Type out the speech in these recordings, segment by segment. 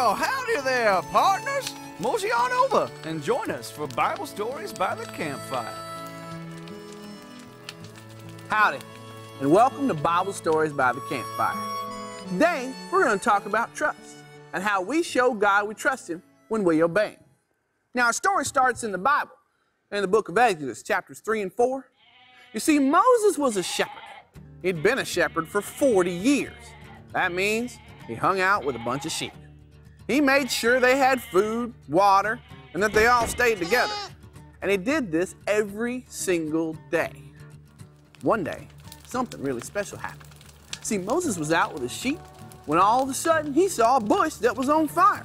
Well, howdy there, partners. Mosey on over and join us for Bible Stories by the Campfire. Howdy, and welcome to Bible Stories by the Campfire. Today, we're going to talk about trust and how we show God we trust Him when we obey Him. Now, our story starts in the Bible, in the book of Exodus, chapters 3 and 4. You see, Moses was a shepherd. He'd been a shepherd for 40 years. That means he hung out with a bunch of sheep. He made sure they had food, water, and that they all stayed together. And he did this every single day. One day, something really special happened. See, Moses was out with his sheep when all of a sudden he saw a bush that was on fire.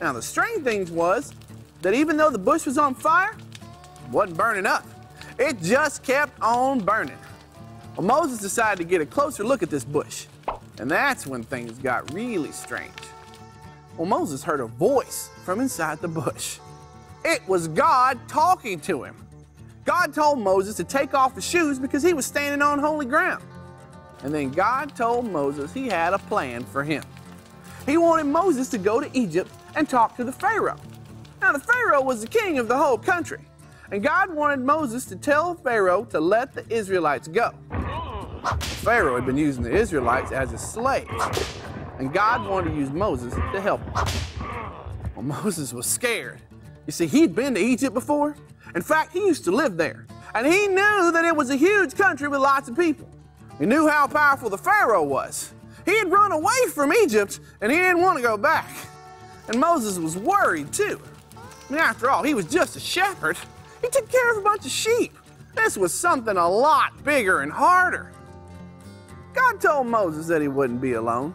Now, the strange thing was that even though the bush was on fire, it wasn't burning up. It just kept on burning. Well, Moses decided to get a closer look at this bush. And that's when things got really strange. Well, Moses heard a voice from inside the bush. It was God talking to him. God told Moses to take off his shoes because he was standing on holy ground. And then God told Moses he had a plan for him. He wanted Moses to go to Egypt and talk to the Pharaoh. Now, the Pharaoh was the king of the whole country. And God wanted Moses to tell Pharaoh to let the Israelites go. Pharaoh had been using the Israelites as his slaves, and God wanted to use Moses to help him. Well, Moses was scared. You see, he'd been to Egypt before. In fact, he used to live there, and he knew that it was a huge country with lots of people. He knew how powerful the Pharaoh was. He had run away from Egypt, and he didn't want to go back. And Moses was worried, too. I mean, after all, he was just a shepherd. He took care of a bunch of sheep. This was something a lot bigger and harder. God told Moses that he wouldn't be alone.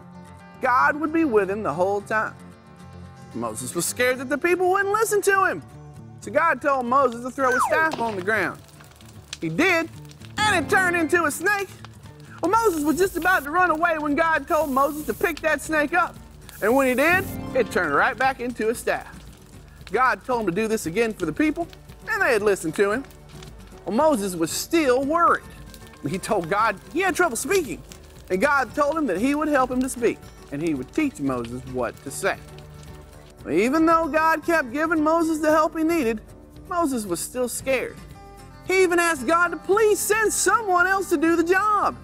God would be with him the whole time. Moses was scared that the people wouldn't listen to him. So God told Moses to throw his staff on the ground. He did, and it turned into a snake. Well, Moses was just about to run away when God told Moses to pick that snake up. And when he did, it turned right back into a staff. God told him to do this again for the people, and they had listened to him. Well, Moses was still worried. He told God he had trouble speaking, and God told him that he would help him to speak, and he would teach Moses what to say. Even though God kept giving Moses the help he needed, Moses was still scared. He even asked God to please send someone else to do the job.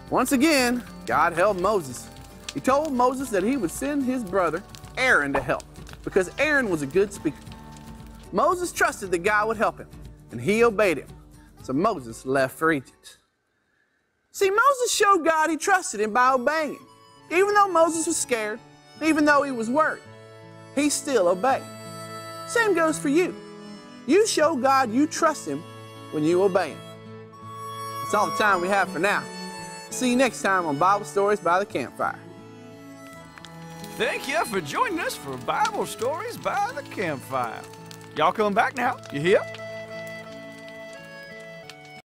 Once again, God helped Moses. He told Moses that he would send his brother Aaron to help, because Aaron was a good speaker. Moses trusted that God would help him, and he obeyed him. So Moses left for Egypt. See, Moses showed God he trusted him by obeying him. Even though Moses was scared, even though he was worried, he still obeyed. Same goes for you. You show God you trust him when you obey him. That's all the time we have for now. See you next time on Bible Stories by the Campfire. Thank you for joining us for Bible Stories by the Campfire. Y'all coming back now, you hear?